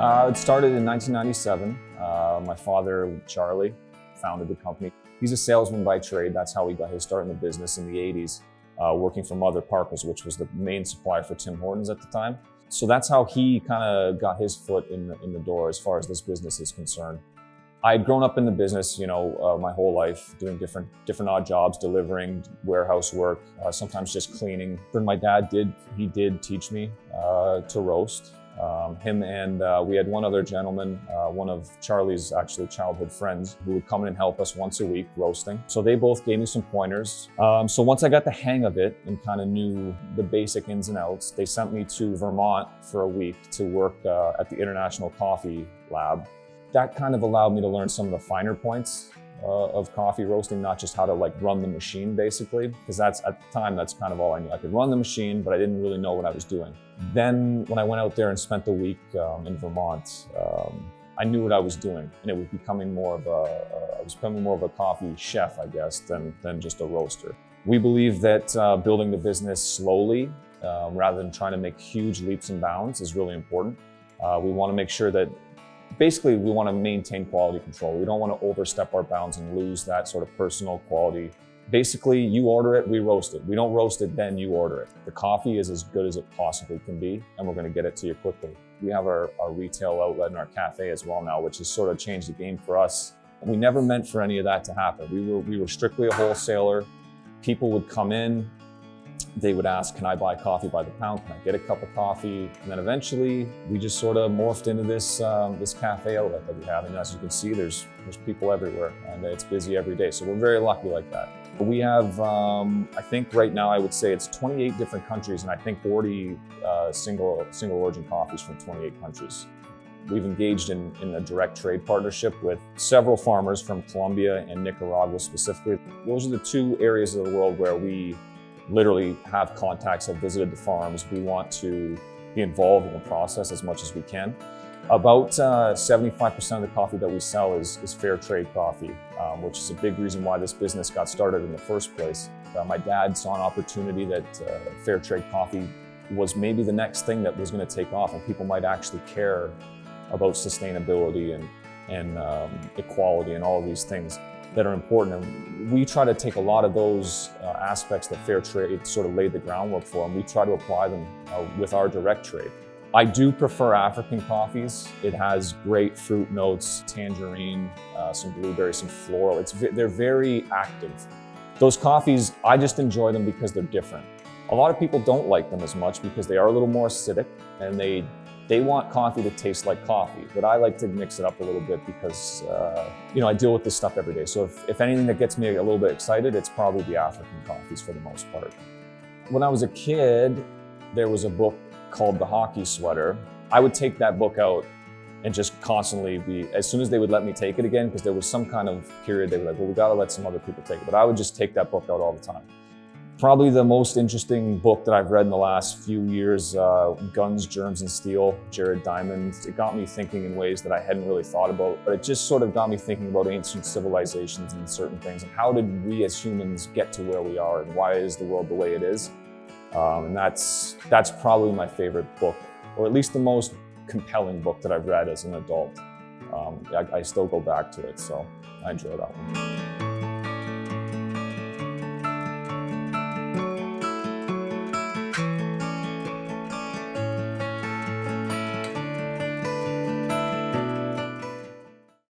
It started in 1997. My father, Charlie, founded the company. He's a salesman by trade. That's how he got his start in the business in the 80s, working for Mother Parkers, which was the main supplier for Tim Hortons at the time. So that's how he kind of got his foot in the door as far as this business is concerned. I had grown up in the business, my whole life, doing different odd jobs, delivering, warehouse work, sometimes just cleaning. Then my dad did teach me to roast. Him and we had one other gentleman, one of Charlie's actually childhood friends, who would come in and help us once a week roasting. So they both gave me some pointers. So once I got the hang of it and kind of knew the basic ins and outs, they sent me to Vermont for a week to work at the International Coffee Lab. That kind of allowed me to learn some of the finer points of coffee roasting, not just how to run the machine basically, because at the time, that's kind of all I knew. I could run the machine, but I didn't really know what I was doing. Then when I went out there and spent the week in Vermont, I knew what I was doing, and it was becoming more of a coffee chef, I guess, than just a roaster. We believe that building the business slowly, rather than trying to make huge leaps and bounds, is really important. We want to make sure that basically, we want to maintain quality control. We don't want to overstep our bounds and lose that sort of personal quality. Basically, you order it, we roast it. We don't roast it, then you order it. The coffee is as good as it possibly can be, and we're going to get it to you quickly. We have our retail outlet and our cafe as well now, which has sort of changed the game for us. We never meant for any of that to happen. We were strictly a wholesaler. People would come in, they would ask, can I buy coffee by the pound? Can I get a cup of coffee? And then eventually we just sort of morphed into this cafe outlet that we have. And as you can see, there's people everywhere, and it's busy every day. So we're very lucky like that. We have, I think right now I would say it's 28 different countries, and I think 40 single origin coffees from 28 countries. We've engaged in a direct trade partnership with several farmers from Colombia and Nicaragua specifically. Those are the two areas of the world where we literally have contacts, have visited the farms. We want to be involved in the process as much as we can. About 75% of the coffee that we sell is fair trade coffee, which is a big reason why this business got started in the first place. My dad saw an opportunity that fair trade coffee was maybe the next thing that was going to take off, and people might actually care about sustainability and equality and all of these things that are important. And we try to take a lot of those aspects that fair trade sort of laid the groundwork for, and we try to apply them with our direct trade. I do prefer African coffees. It has great fruit notes, tangerine, some blueberry, some floral. They're very active. Those coffees, I just enjoy them because they're different. A lot of people don't like them as much because they are a little more acidic, and they want coffee to taste like coffee, but I like to mix it up a little bit because, I deal with this stuff every day. So if anything that gets me a little bit excited, it's probably the African coffees for the most part. When I was a kid, there was a book called The Hockey Sweater. I would take that book out and just constantly as soon as they would let me take it again, because there was some kind of period they were like, well, we gotta let some other people take it. But I would just take that book out all the time. Probably the most interesting book that I've read in the last few years, Guns, Germs, and Steel, Jared Diamond. It got me thinking in ways that I hadn't really thought about, but it just sort of got me thinking about ancient civilizations and certain things, and how did we as humans get to where we are, and why is the world the way it is? And that's probably my favorite book, or at least the most compelling book that I've read as an adult. I still go back to it, so I enjoy that one.